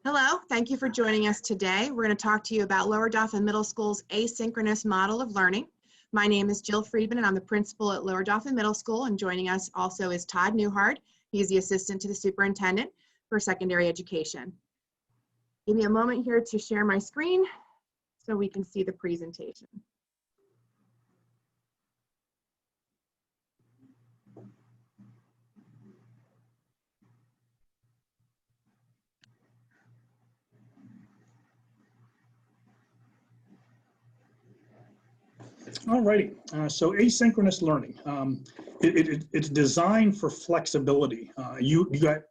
Hello, thank you for joining us today. We're going to talk to you about Lower Dauphin Middle School's asynchronous model of learning. My name is Jill Friedman and I'm the principal at Lower Dauphin Middle School, and joining us also is Todd Newhart. He's the assistant to the superintendent for secondary education. Give me a moment here to share my screen so we can see the presentation. All righty, so asynchronous learning, it's designed for flexibility.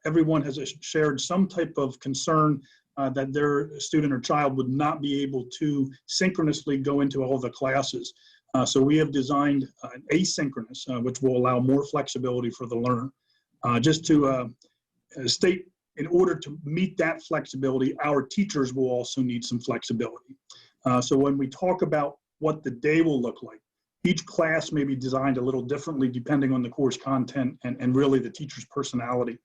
Everyone has shared some type of concern that their student or child would not be able to synchronously go into all the classes. So we have designed an asynchronous, which will allow more flexibility for the learner. Just to state, in order to meet that flexibility, our teachers will also need some flexibility. So when we talk about what the day will look like, each class may be designed a little differently depending on the course content and really the teacher's personality.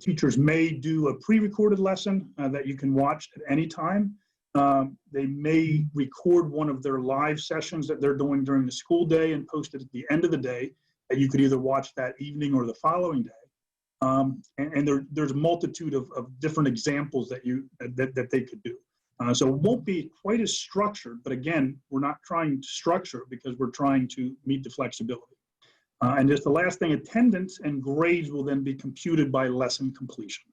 Teachers may do a pre-recorded lesson that you can watch at any time. They may record one of their live sessions that they're doing during the school day and post it at the end of the day that you could either watch that evening or the following day. There's a multitude of different examples that they could do. So it won't be quite as structured, but again, we're not trying to structure it because we're trying to meet the flexibility. And just the last thing, attendance and grades will then be computed by lesson completion.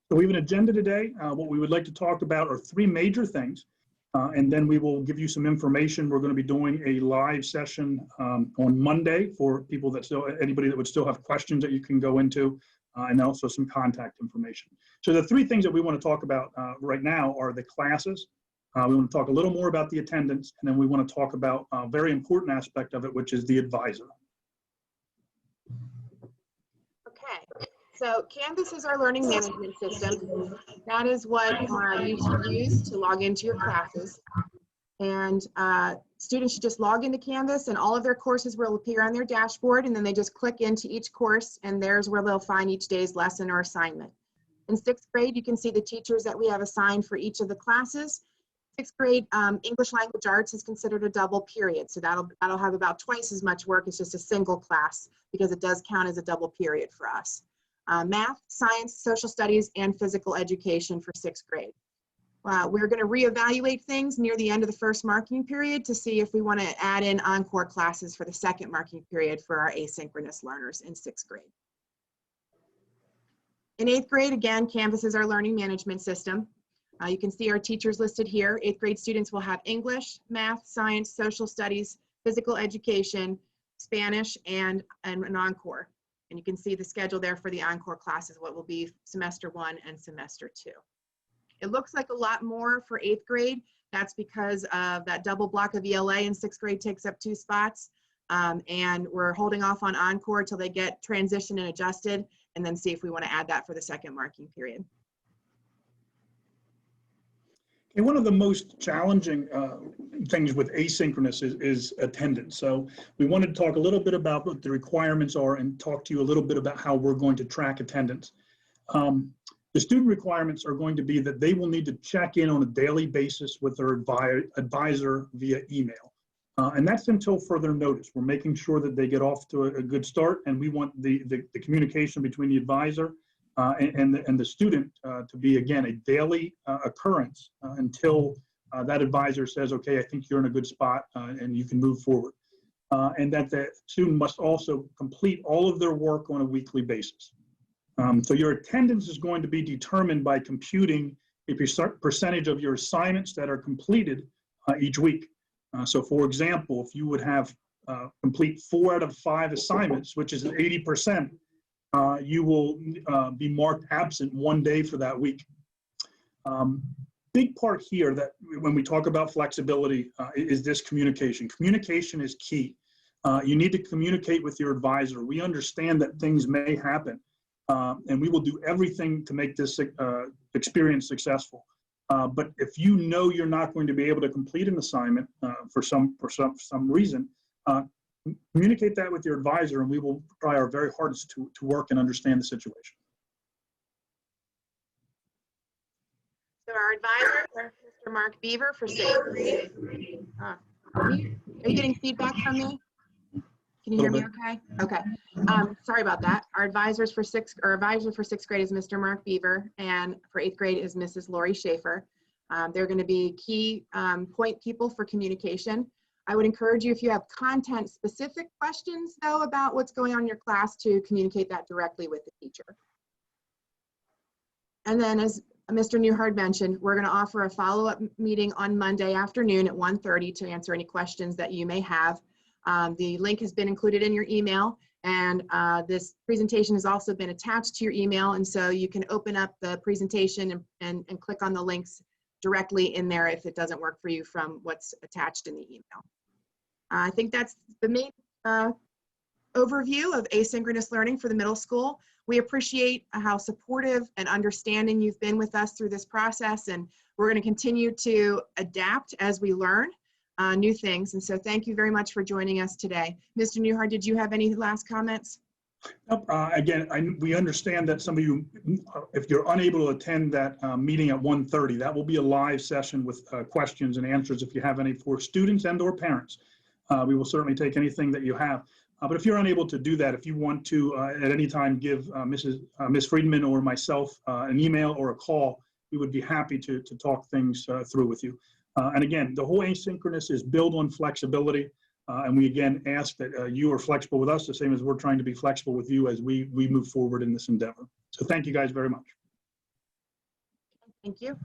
So we have an agenda today. What we would like to talk about are three major things, and then we will give you some information. We're going to be doing a live session on Monday for people anybody that would still have questions that you can go into. And also some contact information. So the three things that we want to talk about right now are the classes. We want to talk a little more about the attendance, and then we want to talk about a very important aspect of it, which is the advisor. Okay, so Canvas is our learning management system. That is what you should use to log into your classes. And students should just log into Canvas and all of their courses will appear on their dashboard, and then they just click into each course and there's where they'll find each day's lesson or assignment. In 6th grade, you can see the teachers that we have assigned for each of the classes. 6th grade, English Language Arts is considered a double period, so that'll have about twice as much work. It's just a single class because it does count as a double period for us. Math, science, social studies, and physical education for 6th grade. We're going to reevaluate things near the end of the first marking period to see if we want to add in encore classes for the second marking period for our asynchronous learners in 6th grade. In 8th grade, again, Canvas is our learning management system. You can see our teachers listed here. 8th grade students will have English, math, science, social studies, physical education, Spanish, and an encore. And you can see the schedule there for the encore classes, what will be semester 1 and semester 2. It looks like a lot more for 8th grade. That's because of that double block of ELA in 6th grade takes up 2 spots. And we're holding off on encore until they get transitioned and adjusted, and then see if we want to add that for the second marking period. Okay, one of the most challenging things with asynchronous is attendance. So we wanted to talk a little bit about what the requirements are and talk to you a little bit about how we're going to track attendance. The student requirements are going to be that they will need to check in on a daily basis with their advisor via email. And that's until further notice. We're making sure that they get off to a good start, and we want the communication between the advisor and the student to be, again, a daily occurrence until that advisor says, okay, I think you're in a good spot and you can move forward. And that the student must also complete all of their work on a weekly basis. So your attendance is going to be determined by computing a percentage of your assignments that are completed each week. So for example, if you would have complete 4 out of 5 assignments, which is 80%, you will be marked absent 1 day for that week. Big part here that when we talk about flexibility is this communication. Communication is key. You need to communicate with your advisor. We understand that things may happen. And we will do everything to make this experience successful. But if you know you're not going to be able to complete an assignment for some reason, communicate that with your advisor, and we will try our very hardest to work and understand the situation. So our advisors are Mr. Mark Beaver for 6th grade. Are you getting feedback from me? Can you hear me okay? Okay. Sorry about that. Our advisors for advisor for 6th grade is Mr. Mark Beaver, and for 8th grade is Mrs. Lori Schaefer. They're going to be key point people for communication. I would encourage you, if you have content specific questions though about what's going on in your class, to communicate that directly with the teacher. And then, as Mr. Newhard mentioned, we're going to offer a follow-up meeting on Monday afternoon at 1:30 to answer any questions that you may have. The link has been included in your email, and this presentation has also been attached to your email, and so you can open up the presentation and click on the links directly in there if it doesn't work for you from what's attached in the email. I think that's the main overview of asynchronous learning for the middle school. We appreciate how supportive and understanding you've been with us through this process, and we're going to continue to adapt as we learn new things. And so thank you very much for joining us today. Mr. Newhart, did you have any last comments? Nope. Again, we understand that some of you, if you're unable to attend that meeting at 1:30, that will be a live session with questions and answers if you have any for students and or parents. We will certainly take anything that you have. But if you're unable to do that, if you want to at any time give Ms. Friedman or myself an email or a call, we would be happy to talk things through with you. And again, the whole asynchronous is built on flexibility. And we again ask that you are flexible with us, the same as we're trying to be flexible with you as we move forward in this endeavor. So thank you guys very much. Thank you.